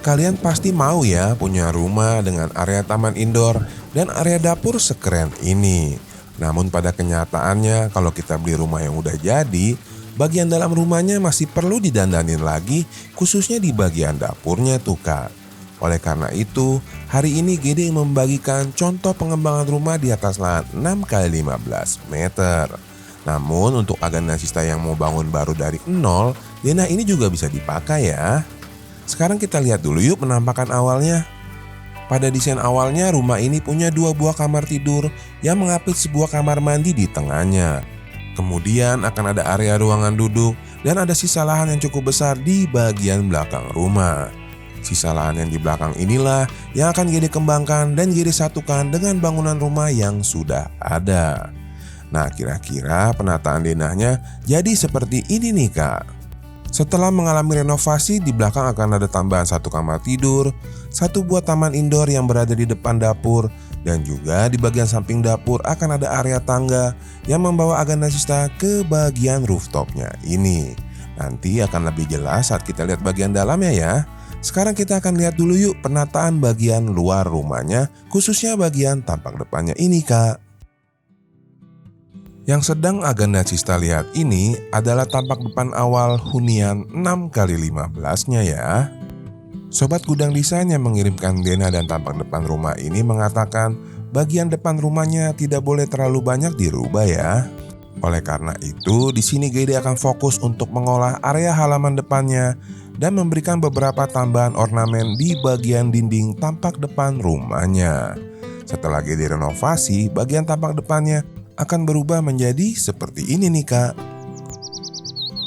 Kalian pasti mau ya punya rumah dengan area taman indoor dan area dapur sekeren ini. Namun pada kenyataannya kalau kita beli rumah yang udah jadi, bagian dalam rumahnya masih perlu didandanin lagi, khususnya di bagian dapurnya tuh Kak. Oleh karena itu, hari ini Gede membagikan contoh pengembangan rumah di atas lahan 6x15 meter. Namun untuk agenda sista yang mau bangun baru dari nol, denah ini juga bisa dipakai ya. Sekarang kita lihat dulu yuk penampakan awalnya. Pada desain awalnya rumah ini punya 2 buah kamar tidur yang mengapit sebuah kamar mandi di tengahnya. Kemudian akan ada area ruangan duduk dan ada sisa lahan yang cukup besar di bagian belakang rumah. Sisa lahan yang di belakang inilah yang akan Gede kembangkan dan Gede satukan dengan bangunan rumah yang sudah ada. Nah, kira-kira penataan denahnya jadi seperti ini nih Kak. Setelah mengalami renovasi, di belakang akan ada tambahan 1 kamar tidur, 1 buah taman indoor yang berada di depan dapur, dan juga di bagian samping dapur akan ada area tangga yang membawa agenda sista ke bagian rooftopnya ini. Nanti akan lebih jelas saat kita lihat bagian dalamnya ya. Sekarang kita akan lihat dulu yuk penataan bagian luar rumahnya, khususnya bagian tampak depannya ini Kak. Yang sedang agenda sista lihat ini adalah tampak depan awal hunian 6x15-nya ya. Sobat Gudang Desain yang mengirimkan denah dan tampak depan rumah ini mengatakan bagian depan rumahnya tidak boleh terlalu banyak dirubah ya. Oleh karena itu, di sini Gede akan fokus untuk mengolah area halaman depannya dan memberikan beberapa tambahan ornamen di bagian dinding tampak depan rumahnya. Setelah Gede renovasi, bagian tampak depannya akan berubah menjadi seperti ini nih Kak.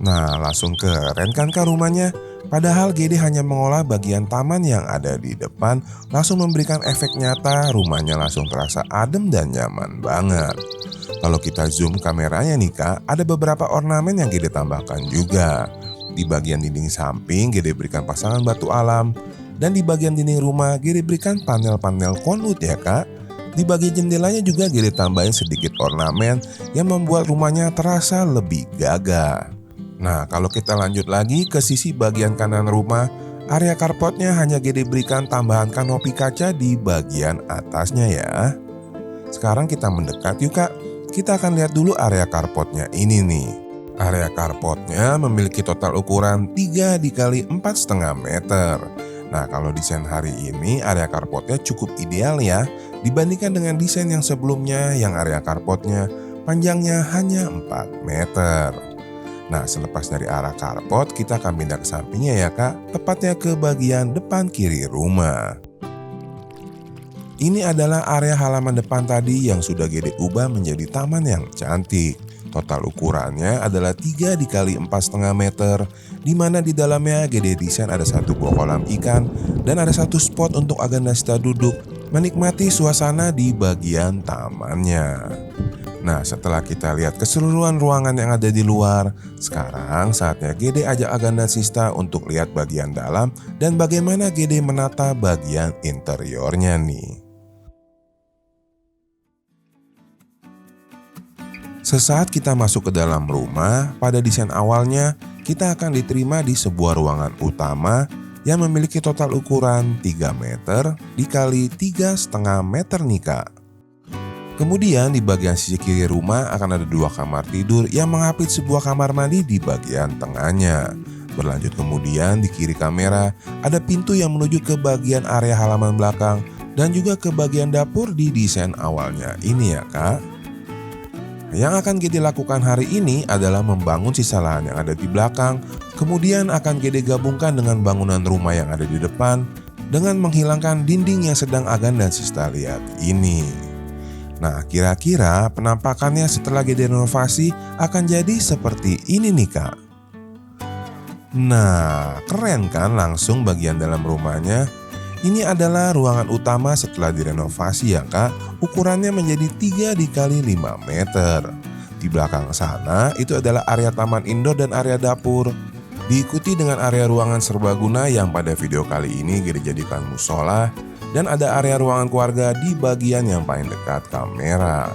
Nah, langsung keren kan Kak rumahnya? Padahal Gede hanya mengolah bagian taman yang ada di depan, langsung memberikan efek nyata rumahnya langsung terasa adem dan nyaman banget. Kalau kita zoom kameranya nih Kak, ada beberapa ornamen yang Gede tambahkan juga. Di bagian dinding samping Gede berikan pasangan batu alam, dan di bagian dinding rumah Gede berikan panel-panel konwood ya Kak. Di bagian jendelanya juga Gede tambahin sedikit ornamen yang membuat rumahnya terasa lebih gagah. Nah, kalau kita lanjut lagi ke sisi bagian kanan rumah, area carportnya hanya Gede berikan tambahan kanopi kaca di bagian atasnya ya. Sekarang kita mendekat yuk Kak. Kita akan lihat dulu area carportnya ini nih. Area carportnya memiliki total ukuran 3x4,5 meter. Nah, kalau desain hari ini area carportnya cukup ideal ya, dibandingkan dengan desain yang sebelumnya yang area carportnya panjangnya hanya 4 meter. Nah, selepas dari arah carport kita akan pindah ke sampingnya ya Kak, tepatnya ke bagian depan kiri rumah. Ini adalah area halaman depan tadi yang sudah Gede ubah menjadi taman yang cantik. Total ukurannya adalah 3x4,5 meter, di mana di dalamnya Gede desain ada 1 buah kolam ikan dan ada 1 spot untuk agenda sista duduk menikmati suasana di bagian tamannya. Nah, setelah kita lihat keseluruhan ruangan yang ada di luar, sekarang saatnya Gede ajak agenda sista untuk lihat bagian dalam dan bagaimana Gede menata bagian interiornya nih. Sesaat kita masuk ke dalam rumah, pada desain awalnya kita akan diterima di sebuah ruangan utama yang memiliki total ukuran 3 meter dikali 3,5 meter nih Kak. Kemudian di bagian sisi kiri rumah akan ada 2 kamar tidur yang mengapit sebuah kamar mandi di bagian tengahnya. Berlanjut kemudian di kiri kamera ada pintu yang menuju ke bagian area halaman belakang dan juga ke bagian dapur di desain awalnya ini ya Kak. Yang akan Gede lakukan hari ini adalah membangun sisa lahan yang ada di belakang, kemudian akan Gede gabungkan dengan bangunan rumah yang ada di depan dengan menghilangkan dinding yang sedang agenda sista lihat ini. Nah, kira-kira penampakannya setelah Gede renovasi akan jadi seperti ini nih Kak. Nah, keren kan langsung bagian dalam rumahnya? Ini adalah ruangan utama setelah direnovasi ya Kak. Ukurannya menjadi 3x5 meter. Di belakang sana itu adalah area taman indoor dan area dapur. Diikuti dengan area ruangan serbaguna yang pada video kali ini Gede jadikan musola. Dan ada area ruangan keluarga di bagian yang paling dekat kamera.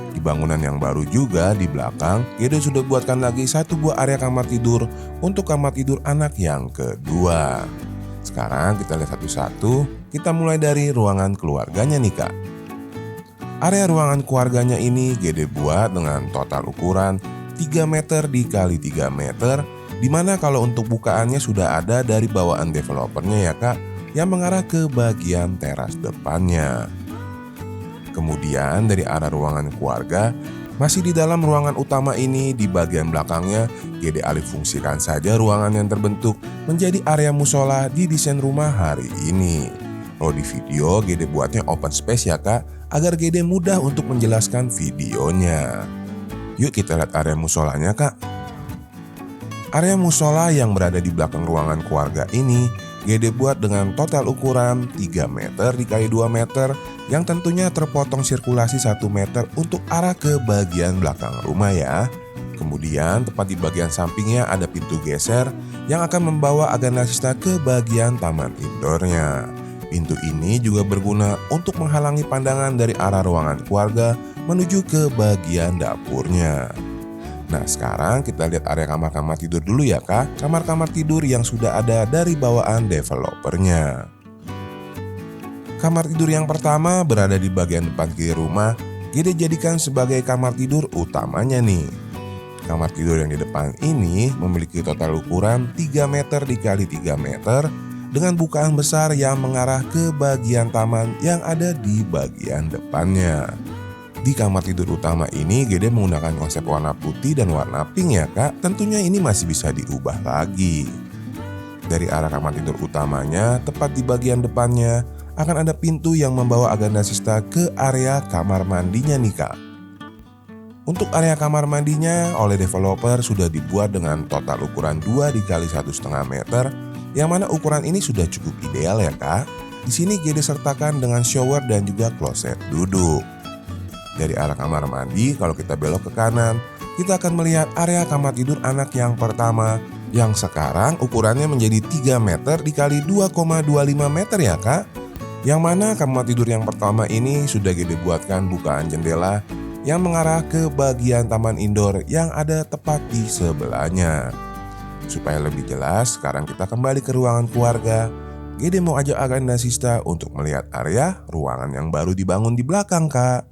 Di bangunan yang baru juga di belakang, Gede sudah buatkan lagi 1 buah area kamar tidur untuk kamar tidur anak yang kedua. Sekarang kita lihat satu-satu. Kita mulai dari ruangan keluarganya nih Kak. Area ruangan keluarganya ini Gede buat dengan total ukuran 3 meter dikali 3 meter, dimana kalau untuk bukaannya sudah ada dari bawaan developernya ya Kak, yang mengarah ke bagian teras depannya. Kemudian dari arah ruangan keluarga, masih di dalam ruangan utama ini, di bagian belakangnya Gede alih fungsikan saja ruangan yang terbentuk menjadi area musola di desain rumah hari ini. Kalau di video Gede buatnya open space ya Kak, agar Gede mudah untuk menjelaskan videonya. Yuk kita lihat area musolanya Kak. Area musola yang berada di belakang ruangan keluarga ini Gede buat dengan total ukuran 3 meter dikali 2 meter, yang tentunya terpotong sirkulasi 1 meter untuk arah ke bagian belakang rumah ya. Kemudian tepat di bagian sampingnya ada pintu geser yang akan membawa Aganasista ke bagian taman indoornya. Pintu ini juga berguna untuk menghalangi pandangan dari arah ruangan keluarga menuju ke bagian dapurnya. Nah sekarang kita lihat area kamar-kamar tidur dulu ya Kak. Kamar-kamar tidur yang sudah ada dari bawaan developernya. Kamar tidur yang pertama berada di bagian depan kiri rumah. Gede jadikan sebagai kamar tidur utamanya nih. Kamar tidur yang di depan ini memiliki total ukuran 3 meter dikali 3 meter, dengan bukaan besar yang mengarah ke bagian taman yang ada di bagian depannya. Di kamar tidur utama ini Gede menggunakan konsep warna putih dan warna pink ya Kak. Tentunya ini masih bisa diubah lagi. Dari arah kamar tidur utamanya, tepat di bagian depannya akan ada pintu yang membawa Aganasista ke area kamar mandinya nih Kak. Untuk area kamar mandinya oleh developer sudah dibuat dengan total ukuran 2 dikali 1,5 meter, yang mana ukuran ini sudah cukup ideal ya Kak. Di sini Gede sertakan dengan shower dan juga kloset duduk. Dari arah kamar mandi, kalau kita belok ke kanan, kita akan melihat area kamar tidur anak yang pertama, yang sekarang ukurannya menjadi 3 meter dikali 2,25 meter ya Kak. Yang mana kamar tidur yang pertama ini sudah Gede buatkan bukaan jendela yang mengarah ke bagian taman indoor yang ada tepat di sebelahnya. Supaya lebih jelas, sekarang kita kembali ke ruangan keluarga. Gede mau ajak Aganasista untuk melihat area ruangan yang baru dibangun di belakang Kak.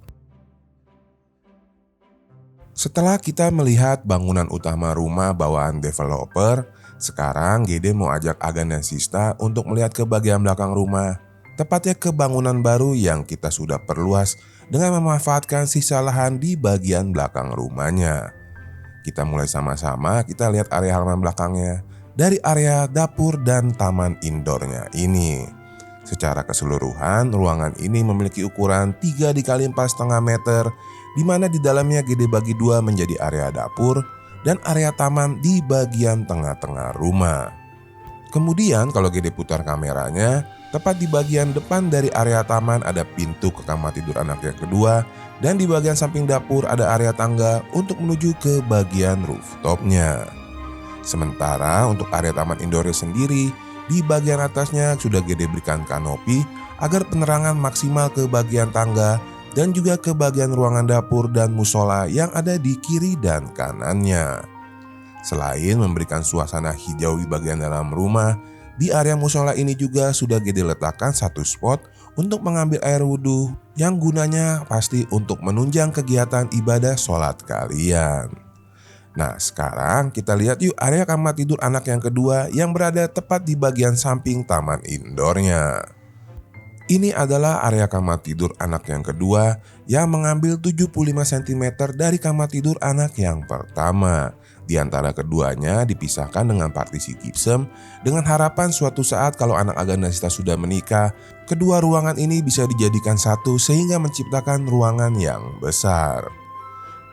Setelah kita melihat bangunan utama rumah bawaan developer, sekarang Gede mau ajak Aganasista untuk melihat ke bagian belakang rumah. Tepatnya ke bangunan baru yang kita sudah perluas dengan memanfaatkan sisa lahan di bagian belakang rumahnya. Kita mulai sama-sama, kita lihat area halaman belakangnya dari area dapur dan taman indoornya ini. Secara keseluruhan, ruangan ini memiliki ukuran 3 dikali 4,5 meter, di mana di dalamnya Gede bagi 2 menjadi area dapur dan area taman di bagian tengah-tengah rumah. Kemudian kalau Gede putar kameranya, tepat di bagian depan dari area taman ada pintu ke kamar tidur anak yang kedua, dan di bagian samping dapur ada area tangga untuk menuju ke bagian rooftopnya. Sementara untuk area taman indoornya sendiri, di bagian atasnya sudah Gede berikan kanopi agar penerangan maksimal ke bagian tangga dan juga ke bagian ruangan dapur dan musola yang ada di kiri dan kanannya. Selain memberikan suasana hijau di bagian dalam rumah, di area musola ini juga sudah Gede letakkan satu spot untuk mengambil air wudhu yang gunanya pasti untuk menunjang kegiatan ibadah sholat kalian. Nah sekarang kita lihat yuk area kamar tidur anak yang kedua yang berada tepat di bagian samping taman indoornya. Ini adalah area kamar tidur anak yang kedua yang mengambil 75 cm dari kamar tidur anak yang pertama. Di antara keduanya dipisahkan dengan partisi gypsum dengan harapan suatu saat kalau anak Aganasista sudah menikah, kedua ruangan ini bisa dijadikan satu sehingga menciptakan ruangan yang besar.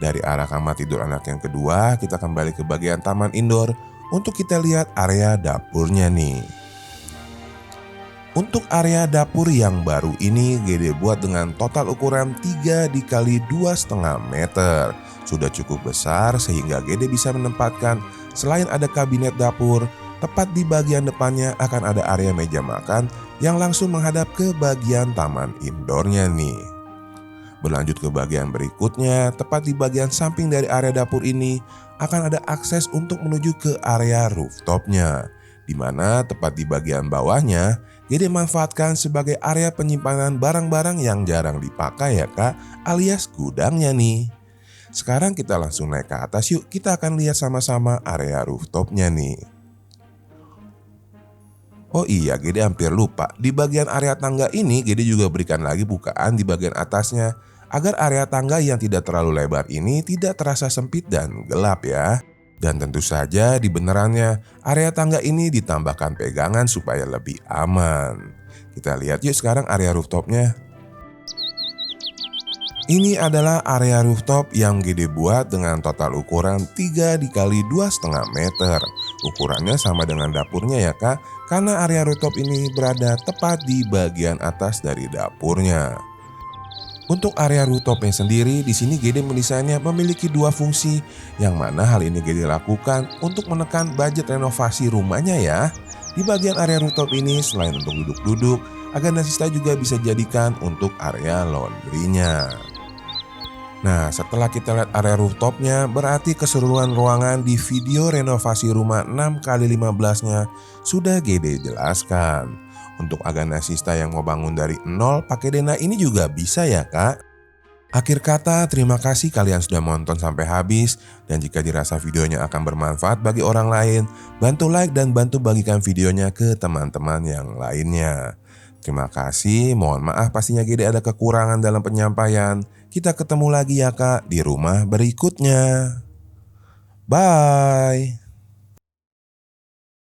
Dari arah kamar tidur anak yang kedua, kita kembali ke bagian taman indoor untuk kita lihat area dapurnya nih. Untuk area dapur yang baru ini Gede buat dengan total ukuran 3 dikali 2,5 meter. Sudah cukup besar sehingga Gede bisa menempatkan selain ada kabinet dapur, tepat di bagian depannya akan ada area meja makan yang langsung menghadap ke bagian taman indoornya nih. Berlanjut ke bagian berikutnya, tepat di bagian samping dari area dapur ini akan ada akses untuk menuju ke area rooftopnya. di mana tepat di bagian bawahnya Gede manfaatkan sebagai area penyimpanan barang-barang yang jarang dipakai ya kak, alias gudangnya nih. Sekarang kita langsung naik ke atas yuk, kita akan lihat sama-sama area rooftopnya nih. Oh iya, Gede hampir lupa. Di bagian area tangga ini, Gede juga berikan lagi bukaan di bagian atasnya, agar area tangga yang tidak terlalu lebar ini tidak terasa sempit dan gelap ya. Dan tentu saja di benerannya, area tangga ini ditambahkan pegangan supaya lebih aman. Kita lihat yuk sekarang area rooftopnya. Ini adalah area rooftop yang Gede buat dengan total ukuran 3 dikali 2,5 meter. Ukurannya sama dengan dapurnya ya kak, karena area rooftop ini berada tepat di bagian atas dari dapurnya. Untuk area rooftopnya sendiri, di sini Gede mendesainnya memiliki dua fungsi, yang mana hal ini Gede lakukan untuk menekan budget renovasi rumahnya ya. Di bagian area rooftop ini selain untuk duduk-duduk, Agandasista juga bisa jadikan untuk area laundrynya. Nah, setelah kita lihat area rooftopnya, berarti keseluruhan ruangan di video renovasi rumah 6x15-nya sudah Gede jelaskan. Untuk Agandasista yang mau bangun dari nol pakai Dena ini juga bisa ya kak. Akhir kata, terima kasih kalian sudah menonton sampai habis. Dan jika dirasa videonya akan bermanfaat bagi orang lain, bantu like dan bantu bagikan videonya ke teman-teman yang lainnya. Terima kasih, mohon maaf pastinya Gede ada kekurangan dalam penyampaian. Kita ketemu lagi ya kak di rumah berikutnya. Bye.